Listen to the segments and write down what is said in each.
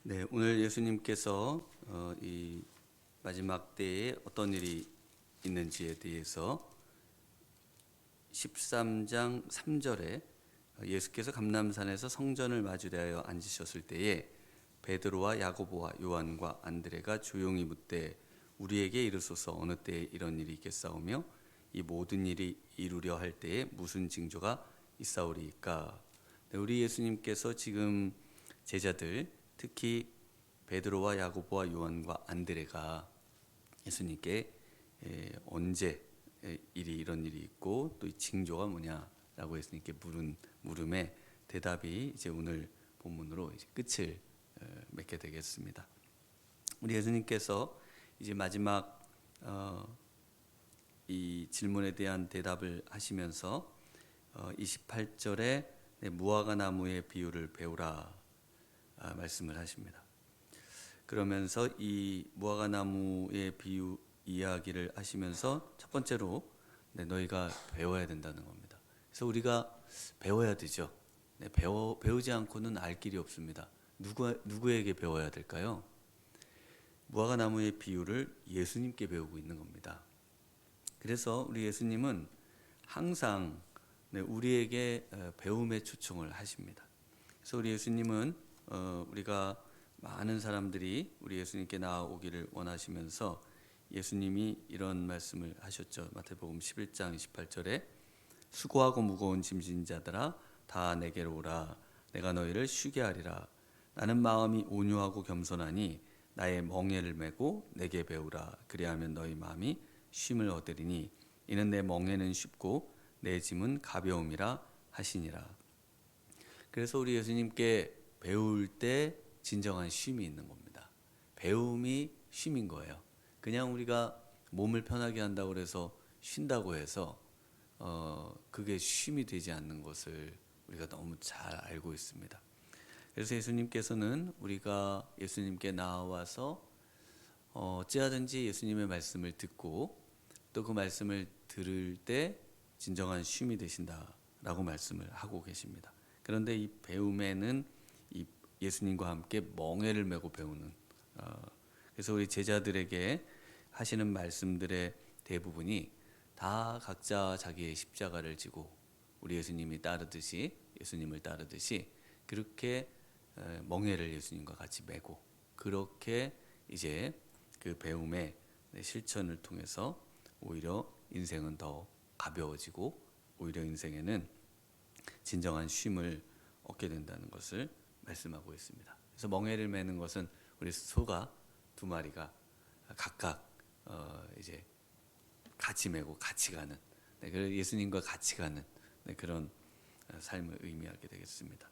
네, 오늘 예수님께서 이 마지막 때에 어떤 일이 있는지에 대해서 13장 3절에 예수께서 감람산에서 성전을 마주대하여 앉으셨을 때에 베드로와 야고보와 요한과 안드레가 조용히 묻되 우리에게 이르소서 어느 때에 이런 일이 있겠사오며 이 모든 일이 이루려 할 때에 무슨 징조가 있사오리이까. 네, 우리 예수님께서 지금 제자들 특히 베드로와 야고보와 요한과 안드레가 예수님께 언제 이런 일이 있고 또 이 징조가 뭐냐라고 예수님께 물은 물음에 대답이 이제 오늘 본문으로 이제 끝을 맺게 되겠습니다. 우리 예수님께서 이제 마지막 이 질문에 대한 대답을 하시면서 28절에 무화과 나무의 비유를 배우라 말씀을 하십니다. 그러면서 이 무화과 나무의 비유 이야기를 하시면서 첫 번째로 너희가 배워야 된다는 겁니다. 그래서 우리가 배워야 되죠. 배우지 않고는 알 길이 없습니다. 누구에게 배워야 될까요? 무화과 나무의 비유를 예수님께 배우고 있는 겁니다. 그래서 우리 예수님은 항상 우리에게 배움의 초청을 하십니다. 그래서 우리 예수님은 우리가 많은 사람들이 우리 예수님께 나아오기를 원하시면서 예수님이 이런 말씀을 하셨죠. 마태복음 11장 28절에 수고하고 무거운 짐진 자들아 다 내게로 오라 내가 너희를 쉬게 하리라. 나는 마음이 온유하고 겸손하니 나의 멍에를 메고 내게 배우라. 그리하면 너희 마음이 쉼을 얻으리니 이는 내 멍에는 쉽고 내 짐은 가벼움이라 하시니라. 그래서 우리 예수님께 배울 때 진정한 쉼이 있는 겁니다. 배움이 쉼인 거예요. 그냥 우리가 몸을 편하게 한다고 해서 쉰다고 해서 그게 쉼이 되지 않는 것을 우리가 너무 잘 알고 있습니다. 그래서 예수님께서는 우리가 예수님께 나와서 어찌하든지 예수님의 말씀을 듣고 또 그 말씀을 들을 때 진정한 쉼이 되신다라고 말씀을 하고 계십니다. 그런데 이 배움에는 이 예수님과 함께 멍에를 메고 배우는 그래서 우리 제자들에게 하시는 말씀들의 대부분이 다 각자 자기의 십자가를 지고 우리 예수님을 따르듯이 그렇게 멍에를 예수님과 같이 메고 그렇게 이제 그 배움의 실천을 통해서 오히려 인생은 더 가벼워지고 오히려 인생에는 진정한 쉼을 얻게 된다는 것을 말씀하고 있습니다. 그래서 멍에를 매는 것은 우리 소가 두 마리가 각각 이제 같이 메고 같이 가는 그래서 예수님과 같이 가는 그런 삶을 의미하게 되겠습니다.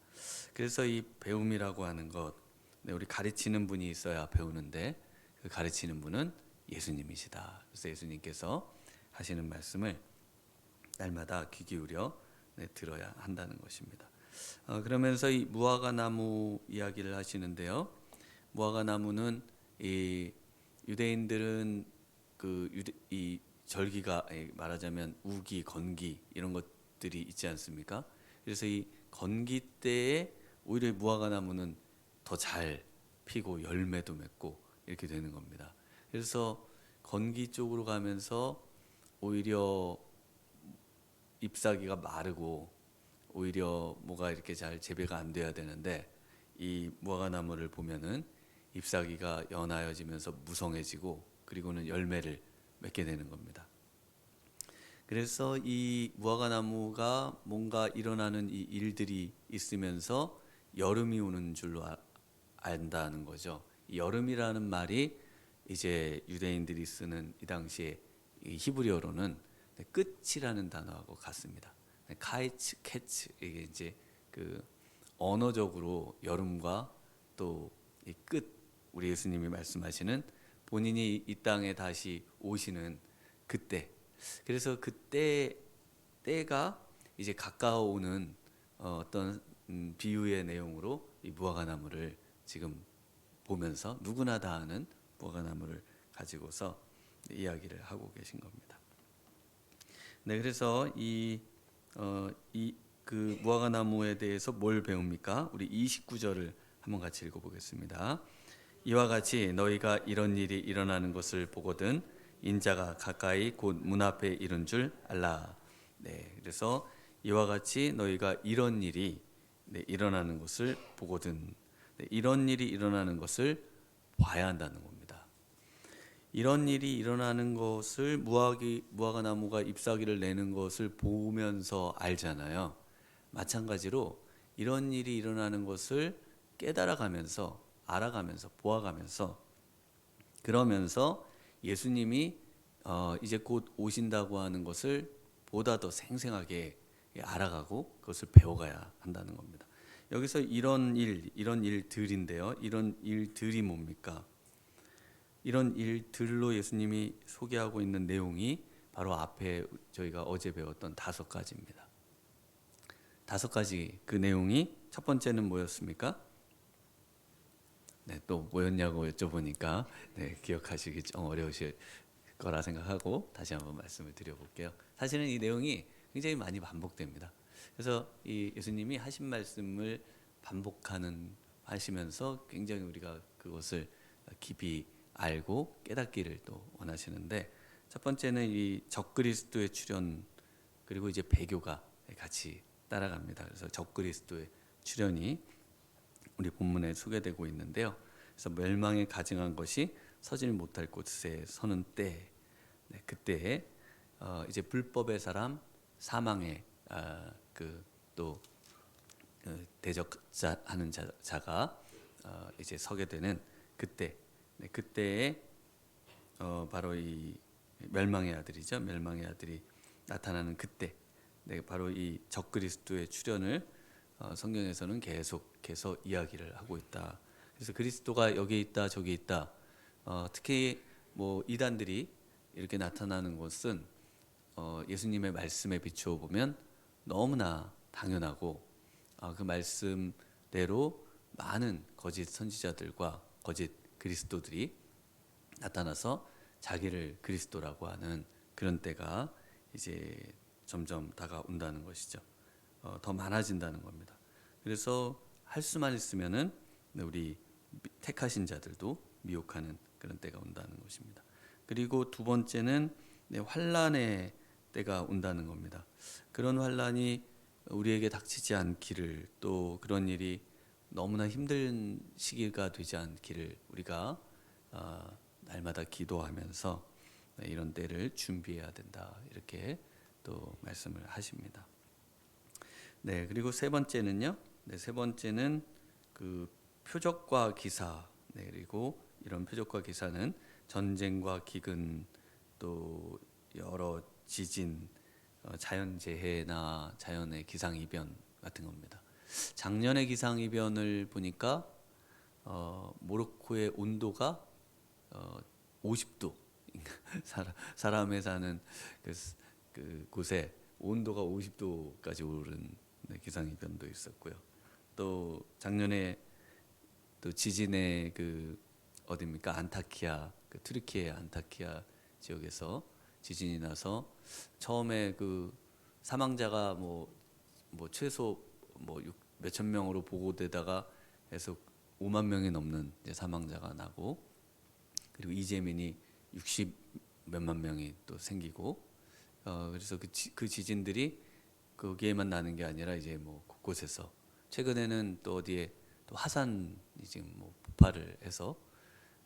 그래서 이 배움이라고 하는 것 우리 가르치는 분이 있어야 배우는데 그 가르치는 분은 예수님이시다. 그래서 예수님께서 하시는 말씀을 날마다 귀 기울여 들어야 한다는 것입니다. 그러면서 이 무화과 나무 이야기를 하시는데요. 무화과 나무는 이 유대인들은 이 절기가 말하자면 우기, 건기 이런 것들이 있지 않습니까? 그래서 이 건기 때에 오히려 무화과 나무는 더 잘 피고 열매도 맺고 이렇게 되는 겁니다. 그래서 건기 쪽으로 가면서 오히려 잎사귀가 마르고 오히려 뭐가 이렇게 잘 재배가 안 돼야 되는데 이 무화과 나무를 보면은 잎사귀가 연하여지면서 무성해지고 그리고는 열매를 맺게 되는 겁니다. 그래서 이 무화과 나무가 뭔가 일어나는 이 일들이 있으면서 여름이 오는 줄로 안다는 거죠. 이 여름이라는 말이 이제 유대인들이 쓰는 이 당시에 이 히브리어로는 끝이라는 단어하고 같습니다. 카이츠, 캐츠 이게 이제 그 언어적으로 여름과 또 이 끝 우리 예수님이 말씀하시는 본인이 이 땅에 다시 오시는 그때 그래서 그때 때가 이제 가까워오는 어떤 비유의 내용으로 이 무화과 나무를 지금 보면서 누구나 다 아는 무화과 나무를 가지고서 이야기를 하고 계신 겁니다. 그래서 그 무화과 나무에 대해서 뭘 배웁니까? 우리 29절을 한번 같이 읽어보겠습니다. 이와 같이 너희가 이런 일이 일어나는 것을 보거든 인자가 가까이 곧 문 앞에 이른 줄 알라. 네, 그래서 이와 같이 너희가 이런 일이 일어나는 것을 보거든, 이런 일이 일어나는 것을 봐야 한다는 겁니다. 이런 일이 일어나는 것을 무화과 나무가 잎사귀를 내는 것을 보면서 알잖아요. 마찬가지로 이런 일이 일어나는 것을 깨달아가면서 알아가면서 보아가면서 그러면서 예수님이 이제 곧 오신다고 하는 것을 보다 더 생생하게 알아가고 그것을 배워가야 한다는 겁니다. 여기서 이런 일들인데요. 이런 일들이 뭡니까? 이런 일들로 예수님이 소개하고 있는 내용이 바로 앞에 저희가 어제 배웠던 5가지입니다. 5가지 그 내용이 첫 번째는 뭐였습니까? 네, 또 뭐였냐고 여쭤보니까 기억하시기 좀 어려우실 거라 생각하고 다시 한번 말씀을 드려볼게요. 사실은 이 내용이 굉장히 많이 반복됩니다. 그래서 이 예수님이 하신 말씀을 하시면서 굉장히 우리가 그것을 깊이 알고 깨닫기를 또 원하시는데, 첫 번째는 이 적그리스도의 출현, 그리고 이제 배교가 같이 따라갑니다. 그래서 적그리스도의 출현이 우리 본문에 소개되고 있는데요. 그래서 멸망에 가증한 것이 서질 못할 곳에 서는 때, 그때에 이제 불법의 사람, 사망의 그또 대적하는 자가 이제 서게 되는 그때, 그때에 바로 이 멸망의 아들이죠. 멸망의 아들이 나타나는 그때, 바로 이 적그리스도의 출현을 성경에서는 계속해서 이야기를 하고 있다. 그래서 그리스도가 여기 있다 저기 있다. 특히 뭐 이단들이 이렇게 나타나는 것은 예수님의 말씀에 비추어 보면 너무나 당연하고, 그 말씀대로 많은 거짓 선지자들과 거짓 그리스도들이 나타나서 자기를 그리스도라고 하는 그런 때가 이제 점점 다가온다는 것이죠. 더 많아진다는 겁니다. 그래서 할 수만 있으면은 우리 택하신 자들도 미혹하는 그런 때가 온다는 것입니다. 그리고 두 번째는 환난의 때가 온다는 겁니다. 그런 환난이 우리에게 닥치지 않기를, 또 그런 일이 너무나 힘든 시기가 되지 않기를 우리가 날마다 기도하면서 이런 때를 준비해야 된다, 이렇게 또 말씀을 하십니다. 그리고 세 번째는요. 세 번째는 그 표적과 기사. 그리고 이런 표적과 기사는 전쟁과 기근, 또 여러 지진, 자연재해나 자연의 기상이변 같은 겁니다. 작년의 기상이변을 보니까 모로코의 온도가 50도, 사람의 사는 그 곳에 온도가 50도까지 오른 기상이변도 있었고요. 또 작년에 또 지진의 그 어디입니까? 안타키아, 그 튀르키예 안타키아 지역에서 지진이 나서 처음에 그 사망자가 뭐 최소 뭐 몇천 명으로 보고되다가 해서 5만 명이 넘는 이제 사망자가 나고, 그리고 이재민이 60 몇만 명이 또 생기고, 그래서 그 지진들이 거기에만 나는 게 아니라 이제 뭐 곳곳에서, 최근에는 또 어디에 또 화산이 지금 뭐 폭발을 해서,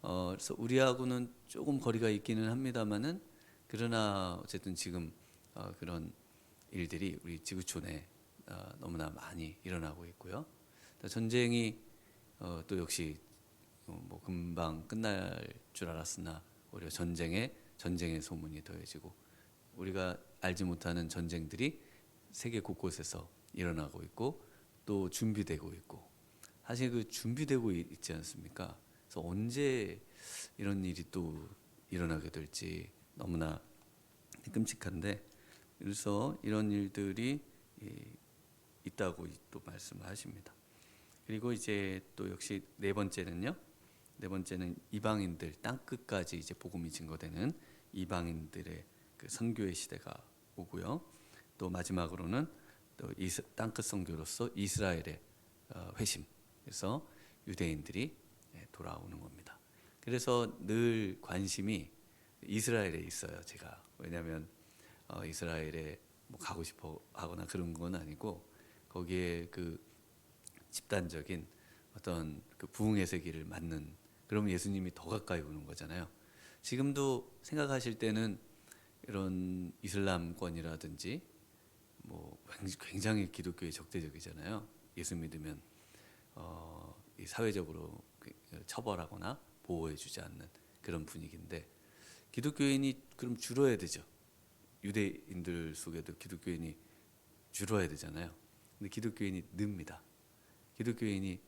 그래서 우리하고는 조금 거리가 있기는 합니다만은, 그러나 어쨌든 지금 그런 일들이 우리 지구촌에 너무나 많이 일어나고 있고요. 전쟁이 또 역시 뭐 금방 끝날 줄 알았으나 오히려 전쟁의 소문이 더해지고, 우리가 알지 못하는 전쟁들이 세계 곳곳에서 일어나고 있고 또 준비되고 있고, 사실 그 준비되고 있지 않습니까? 그래서 언제 이런 일이 또 일어나게 될지 너무나 끔찍한데, 그래서 이런 일들이 있다고 또 말씀하십니다. 그리고 이제 또 역시 네 번째는 이방인들, 땅 끝까지 이제 복음이 증거되는 이방인들의 그 선교의 시대가 오고요. 또 마지막으로는 또 땅끝 선교로서 이스라엘의 회심. 그래서 유대인들이 돌아오는 겁니다. 그래서 늘 관심이 이스라엘에 있어요. 제가 왜냐하면 이스라엘에 뭐 가고 싶어 하거나 그런 건 아니고 거기에 그 집단적인 어떤 그 부흥의 세기를 맞는 그러면 예수님이 더 가까이 오는 거잖아요. 지금도 생각하실 때는 이런 이슬람권이라든지 뭐 굉장히 기독교에 적대적이잖아요. 예수 믿으면 이 사회적으로 처벌하거나 보호해주지 않는 그런 분위기인데 기독교인이 그럼 줄어야 되죠. 유대인들 속에도 기독교인이 줄어야 되잖아요. 근데 기독교인이 늡니다. 기독교인이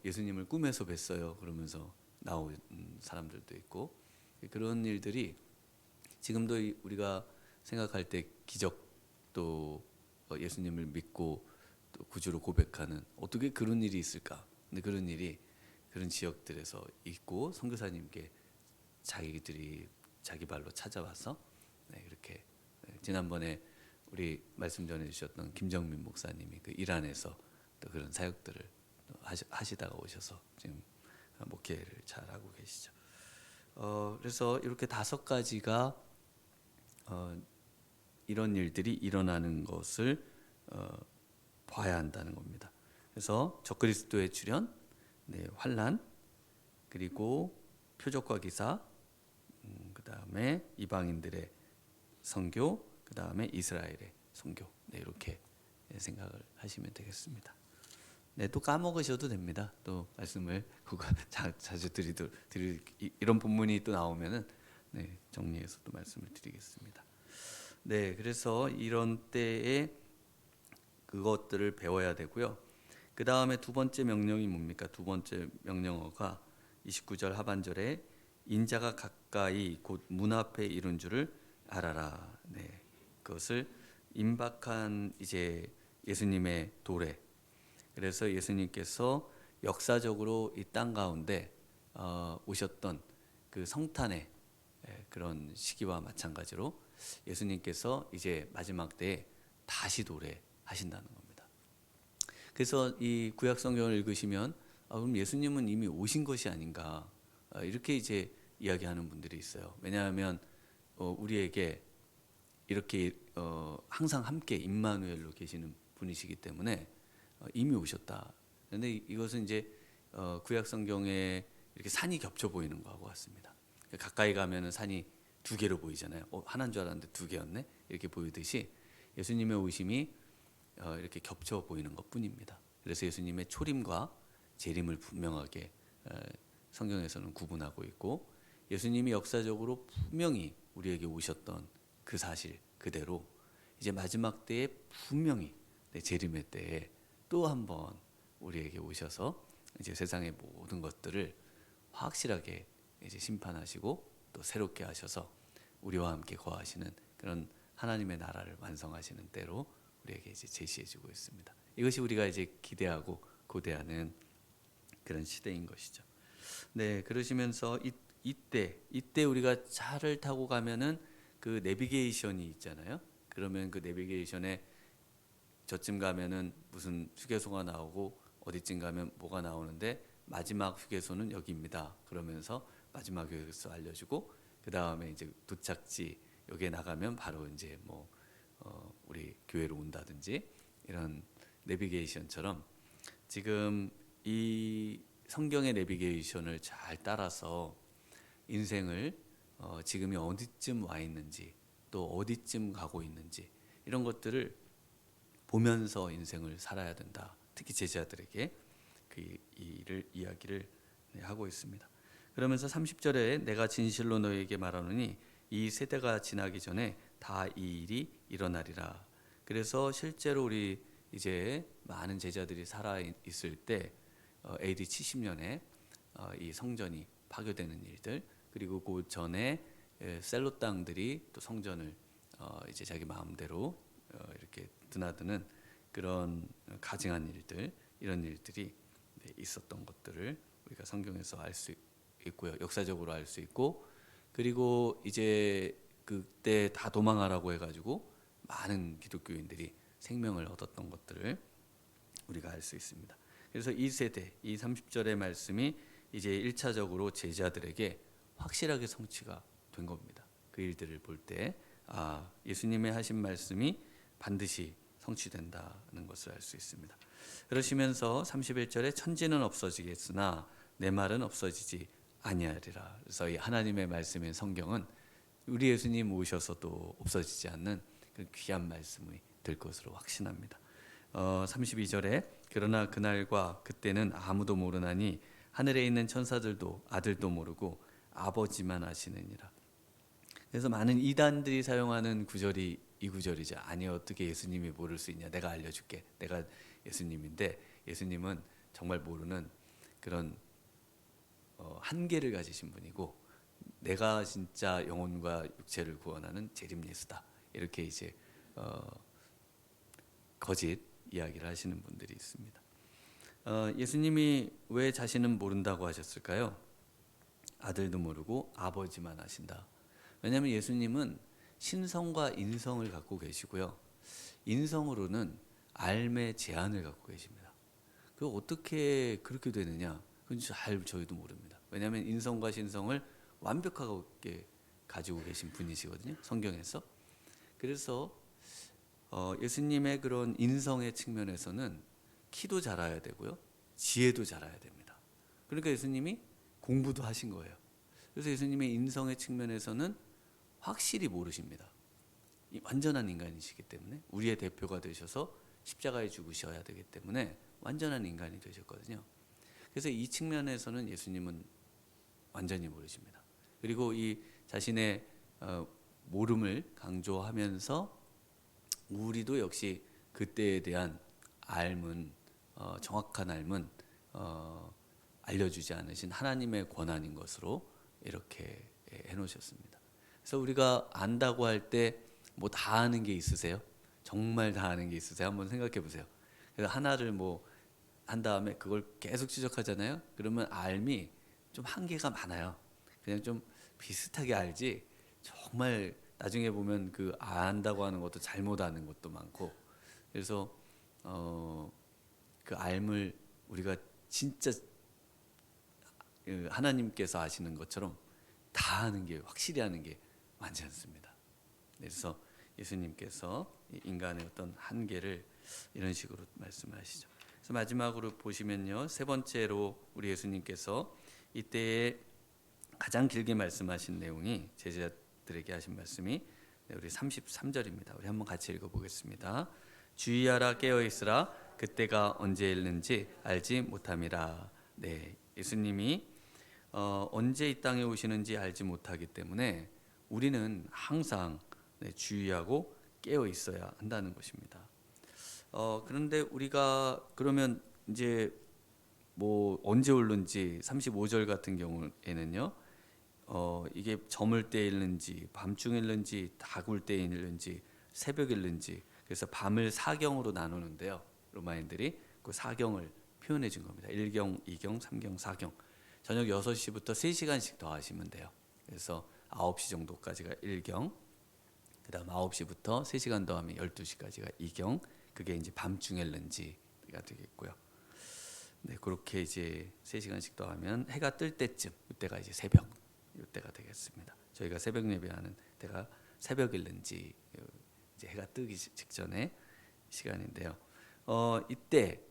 예수님을 꿈에서 뵀어요. 그러면서 나온 사람들도 있고 그런 일들이 지금도 우리가 생각할 때 기적 또 예수님을 믿고 또 구주로 고백하는 어떻게 그런 일이 있을까? 근데 그런 일이 그런 지역들에서 있고 선교사님께 자기들이 자기 발로 찾아와서 이렇게 지난번에 우리 말씀 전해주셨던 김정민 목사님이 그 이란에서 또 그런 사역들을 하시다가 오셔서 지금 목회를 잘 하고 계시죠. 그래서 이렇게 5가지가 이런 일들이 일어나는 것을 봐야 한다는 겁니다. 그래서 적그리스도의 출현, 환난, 그리고 표적과 기사, 그 다음에 이방인들의 선교, 그 다음에 이스라엘의 선교. 이렇게 생각을 하시면 되겠습니다. 또 까먹으셔도 됩니다. 또 말씀을 자주 이런 본문이 또 나오면은 정리해서 또 말씀을 드리겠습니다. 그래서 이런 때에 그것들을 배워야 되고요. 그 다음에 2번째 명령이 뭡니까? 2번째 명령어가 29절 하반절에 인자가 가까이 곧 문 앞에 이룬 줄을 알아라. 그것을 임박한 이제 예수님의 도래. 그래서 예수님께서 역사적으로 이 땅 가운데 오셨던 그 성탄의 그런 시기와 마찬가지로 예수님께서 이제 마지막 때에 다시 도래하신다는 겁니다. 그래서 이 구약 성경을 읽으시면 그럼 예수님은 이미 오신 것이 아닌가 이렇게 이제 이야기하는 분들이 있어요. 왜냐하면 우리에게 이렇게 항상 함께 임마누엘로 계시는 분이시기 때문에 이미 오셨다. 그런데 이것은 이제 구약 성경에 이렇게 산이 겹쳐 보이는 거하고 같습니다. 가까이 가면은 산이 2개로 보이잖아요. 하나인 줄 알았는데 2개였네. 이렇게 보이듯이 예수님의 오심이 이렇게 겹쳐 보이는 것뿐입니다. 그래서 예수님의 초림과 재림을 분명하게 성경에서는 구분하고 있고 예수님이 역사적으로 분명히 우리에게 오셨던 그 사실 그대로 이제 마지막 때에 분명히 재림의 때에 또 한 번 우리에게 오셔서 이제 세상의 모든 것들을 확실하게 이제 심판하시고 또 새롭게 하셔서 우리와 함께 거하시는 그런 하나님의 나라를 완성하시는 때로 우리에게 이제 제시해주고 있습니다. 이것이 우리가 이제 기대하고 고대하는 그런 시대인 것이죠. 그러시면서 이때 우리가 차를 타고 가면은 그 내비게이션이 있잖아요. 그러면 그 내비게이션에 저쯤 가면은 무슨 휴게소가 나오고 어디쯤 가면 뭐가 나오는데 마지막 휴게소는 여기입니다. 그러면서 마지막 휴게소 알려주고 그 다음에 이제 도착지 여기에 나가면 바로 이제 뭐 우리 교회로 온다든지 이런 내비게이션처럼 지금 이 성경의 내비게이션을 잘 따라서 인생을 지금이 어디쯤 와 있는지 또 어디쯤 가고 있는지 이런 것들을 보면서 인생을 살아야 된다. 특히 제자들에게 그 이야기를 하고 있습니다. 그러면서 30절에 내가 진실로 너에게 말하노니 이 세대가 지나기 전에 다 이 일이 일어나리라. 그래서 실제로 우리 이제 많은 제자들이 살아 있을 때 AD 70년에 이 성전이 파괴되는 일들 그리고 그 전에 셀로 땅들이 또 성전을 이제 자기 마음대로 이렇게 드나드는 그런 가증한 일들 이런 일들이 있었던 것들을 우리가 성경에서 알 수 있고요. 역사적으로 알 수 있고 그리고 이제 그때 다 도망하라고 해가지고 많은 기독교인들이 생명을 얻었던 것들을 우리가 알 수 있습니다. 그래서 이 세대, 이 30절의 말씀이 이제 1차적으로 제자들에게 확실하게 성취가 된 겁니다. 그 일들을 볼 때 예수님의 하신 말씀이 반드시 성취된다는 것을 알 수 있습니다. 그러시면서 31절에 천지는 없어지겠으나 내 말은 없어지지 아니하리라. 그래서 이 하나님의 말씀인 성경은 우리 예수님 오셔서도 없어지지 않는 그 귀한 말씀이 될 것으로 확신합니다. 32절에 그러나 그날과 그때는 아무도 모르나니 하늘에 있는 천사들도 아들도 모르고 아버지만 아시느니라. 그래서 많은 이단들이 사용하는 구절이 이 구절이죠. 아니 어떻게 예수님이 모를 수 있냐. 내가 알려줄게. 내가 예수님인데 예수님은 정말 모르는 그런 한계를 가지신 분이고 내가 진짜 영혼과 육체를 구원하는 재림 예수다. 이렇게 이제 거짓 이야기를 하시는 분들이 있습니다. 예수님이 왜 자신은 모른다고 하셨을까요? 아들도 모르고 아버지만 아신다. 왜냐하면 예수님은 신성과 인성을 갖고 계시고요. 인성으로는 삶의 제한을 갖고 계십니다. 그 어떻게 그렇게 되느냐? 그건 잘 저희도 모릅니다. 왜냐하면 인성과 신성을 완벽하게 가지고 계신 분이시거든요. 성경에서. 그래서 예수님의 그런 인성의 측면에서는 키도 자라야 되고요. 지혜도 자라야 됩니다. 그러니까 예수님이 공부도 하신 거예요. 그래서 예수님의 인성의 측면에서는 확실히 모르십니다. 완전한 인간이시기 때문에 우리의 대표가 되셔서 십자가에 죽으셔야 되기 때문에 완전한 인간이 되셨거든요. 그래서 이 측면에서는 예수님은 완전히 모르십니다. 그리고 이 자신의 모름을 강조하면서 우리도 역시 그때에 대한 알문, 정확한 알문 알려주지 않으신 하나님의 권한인 것으로 이렇게 해놓으셨습니다. 그래서 우리가 안다고 할 때 뭐 다 아는 게 있으세요? 정말 다 아는 게 있으세요? 한번 생각해 보세요. 그래서 하나를 뭐 한 다음에 그걸 계속 추적하잖아요. 그러면 알미 좀 한계가 많아요. 그냥 좀 비슷하게 알지 정말 나중에 보면 그 안다고 하는 것도 잘못 아는 것도 많고 그래서 그 알을 우리가 진짜 하나님께서 아시는 것처럼 다 아는 게 확실히 아는 게 많지 않습니다. 그래서 예수님께서 인간의 어떤 한계를 이런 식으로 말씀하시죠. 그래서 마지막으로 보시면요. 세 번째로 우리 예수님께서 이때에 가장 길게 말씀하신 내용이 제자들에게 하신 말씀이 우리 33절입니다. 우리 한번 같이 읽어보겠습니다. 주의하라 깨어 있으라 그때가 언제 있는지 알지 못함이라. 네, 예수님이 언제 이 땅에 오시는지 알지 못하기 때문에 우리는 항상 주의하고 깨어 있어야 한다는 것입니다. 그런데 우리가 그러면 이제 뭐 언제 오는지 35절 같은 경우에는요. 이게 저물 때 있는지 밤중에 있는지 다굴 때 있는지 새벽에 있는지 그래서 밤을 4경으로 나누는데요. 로마인들이 그 4경을 표현해 준 겁니다. 1경, 2경, 3경, 4경. 저녁 6시부터 3시간씩 더 하시면 돼요. 그래서 9시 정도까지가 1경, 그 다음 9시부터 3시간 더 하면 12시까지가 2경, 그게 이제 밤중에 런지가 되겠고요. 네, 그렇게 이제 3시간씩 더 하면 해가 뜰 때쯤, 이때가 이제 새벽, 이때가 되겠습니다. 저희가 새벽 예배하는 때가 새벽 일른지 이제 해가 뜨기 직전의 시간인데요. 이때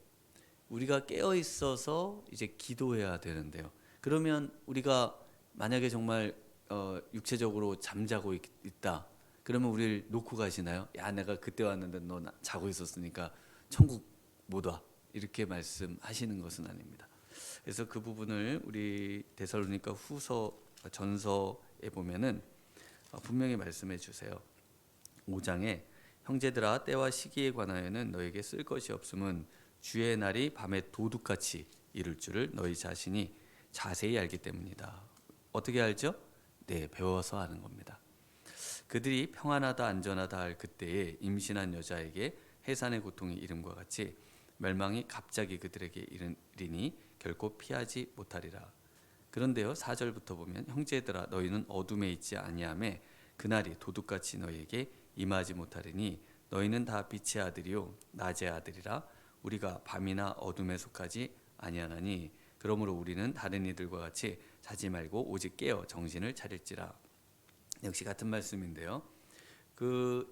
우리가 깨어 있어서 이제 기도해야 되는데요. 그러면 우리가 만약에 정말 육체적으로 잠자고 있다. 그러면 우리를 놓고 가시나요? 야, 내가 그때 왔는데 너 자고 있었으니까 천국 못 와. 이렇게 말씀하시는 것은 아닙니다. 그래서 그 부분을 우리 데살로니가 후서 전서에 보면은 분명히 말씀해 주세요. 5장에 형제들아 때와 시기에 관하여는 너에게 쓸 것이 없음은 주의 날이 밤에 도둑같이 이룰 줄을 너희 자신이 자세히 알기 때문이다. 어떻게 알죠? 네, 배워서 아는 겁니다. 그들이 평안하다 안전하다 할 그때에 임신한 여자에게 해산의 고통이 이름과 같이 멸망이 갑자기 그들에게 이르니 결코 피하지 못하리라. 그런데요 4절부터 보면 형제들아 너희는 어둠에 있지 아니하매 그날이 도둑같이 너희에게 임하지 못하리니 너희는 다 빛의 아들이요 낮의 아들이라. 우리가 밤이나 어둠에 속하지 아니하나니 그러므로 우리는 다른 이들과 같이 자지 말고 오직 깨어 정신을 차릴지라. 역시 같은 말씀인데요.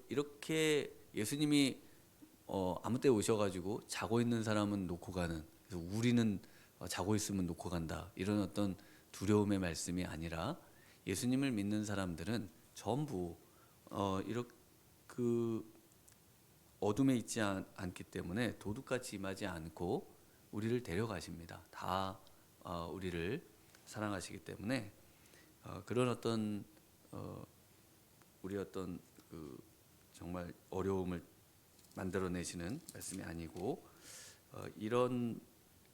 이렇게 예수님이 아무 때 오셔가지고 자고 있는 사람은 놓고 가는, 그래서 우리는 자고 있으면 놓고 간다, 이런 어떤 두려움의 말씀이 아니라 예수님을 믿는 사람들은 전부 이렇게 어둠에 있지 않기 때문에 도둑같이 임하지 않고 우리를 데려가십니다. 다 우리를 사랑하시기 때문에 그런 어떤 우리 어떤 정말 어려움을 만들어내시는 말씀이 아니고 이런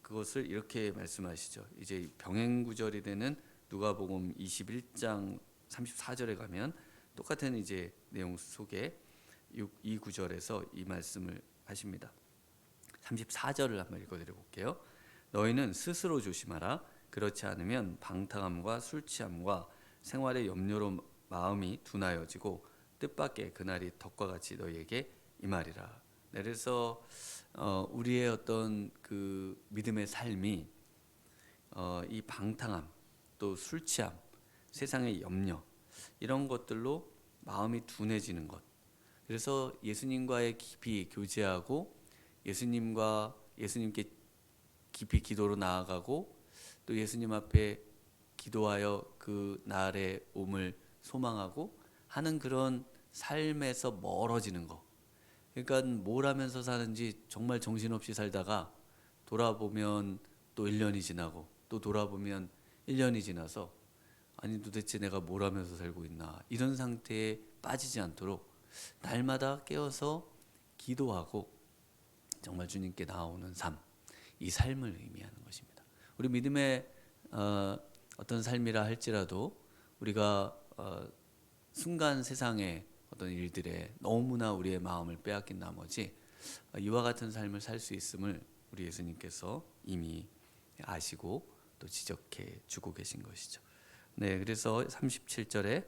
그것을 이렇게 말씀하시죠. 이제 병행구절이 되는 누가복음 21장 34절에 가면 똑같은 이제 내용 속에 이 구절에서 이 말씀을 하십니다. 34절을 한번 읽어드려 볼게요. 너희는 스스로 조심하라. 그렇지 않으면 방탕함과 술 취함과 생활의 염려로 마음이 둔하여지고 뜻밖의 그날이 덕과 같이 너희에게 임하리라. 그래서 우리의 어떤 그 믿음의 삶이 이 방탕함, 또 술 취함, 세상의 염려, 이런 것들로 마음이 둔해지는 것. 그래서 예수님과의 깊이 교제하고 예수님께 깊이 기도로 나아가고 또 예수님 앞에 기도하여 그 날의 옴을 소망하고 하는 그런 삶에서 멀어지는 거. 그러니까 뭘 하면서 사는지 정말 정신없이 살다가 돌아보면 또 1년이 지나고 또 돌아보면 1년이 지나서 아니 도대체 내가 뭘 하면서 살고 있나, 이런 상태에 빠지지 않도록 날마다 깨어서 기도하고 정말 주님께 나아오는 삶, 이 삶을 의미하는 것입니다. 우리 믿음의 어떤 삶이라 할지라도 우리가 순간 세상의 어떤 일들에 너무나 우리의 마음을 빼앗긴 나머지 이와 같은 삶을 살 수 있음을 우리 예수님께서 이미 아시고 또 지적해 주고 계신 것이죠. 네, 그래서 37절에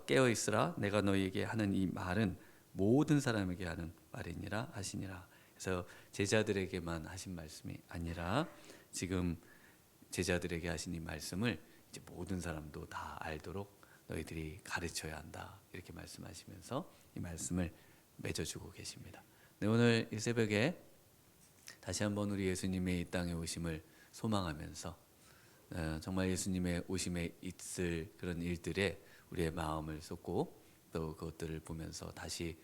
깨어 있으라 내가 너희에게 하는 이 말은 모든 사람에게 하는 말이니라 하시니라. 그래서 제자들에게만 하신 말씀이 아니라 지금 제자들에게 하신 이 말씀을 이제 모든 사람도 다 알도록 너희들이 가르쳐야 한다, 이렇게 말씀하시면서 이 말씀을 맺어주고 계십니다. 네, 오늘 이 새벽에 다시 한번 우리 예수님의 이 땅에 오심을 소망하면서 정말 예수님의 오심에 있을 그런 일들에 우리의 마음을 쏟고 또 그것들을 보면서 다시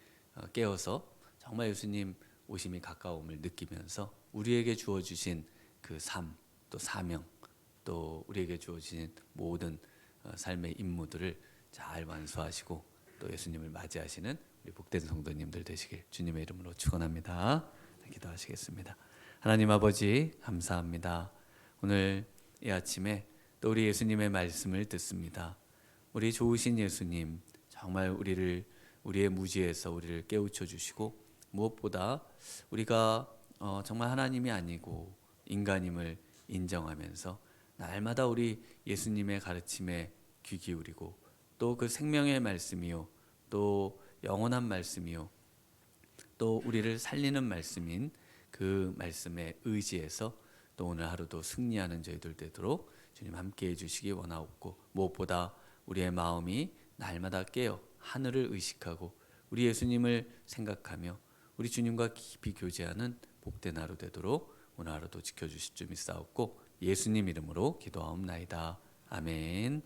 깨어서 정말 예수님 오심이 가까움을 느끼면서 우리에게 주어주신 그 삶, 또 사명, 또 우리에게 주어진 모든 삶의 임무들을 잘 완수하시고 또 예수님을 맞이하시는 우리 복된 성도님들 되시길 주님의 이름으로 축원합니다. 기도하시겠습니다. 하나님 아버지 감사합니다. 오늘 이 아침에 또 우리 예수님의 말씀을 듣습니다. 우리 좋으신 예수님, 정말 우리의 무지에서 우리를 깨우쳐 주시고 무엇보다 우리가 정말 하나님이 아니고 인간임을 인정하면서 날마다 우리 예수님의 가르침에 귀 기울이고 또 그 생명의 말씀이요, 또 영원한 말씀이요, 또 우리를 살리는 말씀인 그 말씀에 의지해서 또 오늘 하루도 승리하는 저희들 되도록 주님 함께해 주시기 원하옵고, 무엇보다 우리의 마음이 날마다 깨어 하늘을 의식하고 우리 예수님을 생각하며 우리 주님과 깊이 교제하는 복된 하루 되도록 오늘 하루도 지켜주실 줄 믿사옵고 예수님 이름으로 기도하옵나이다. 아멘.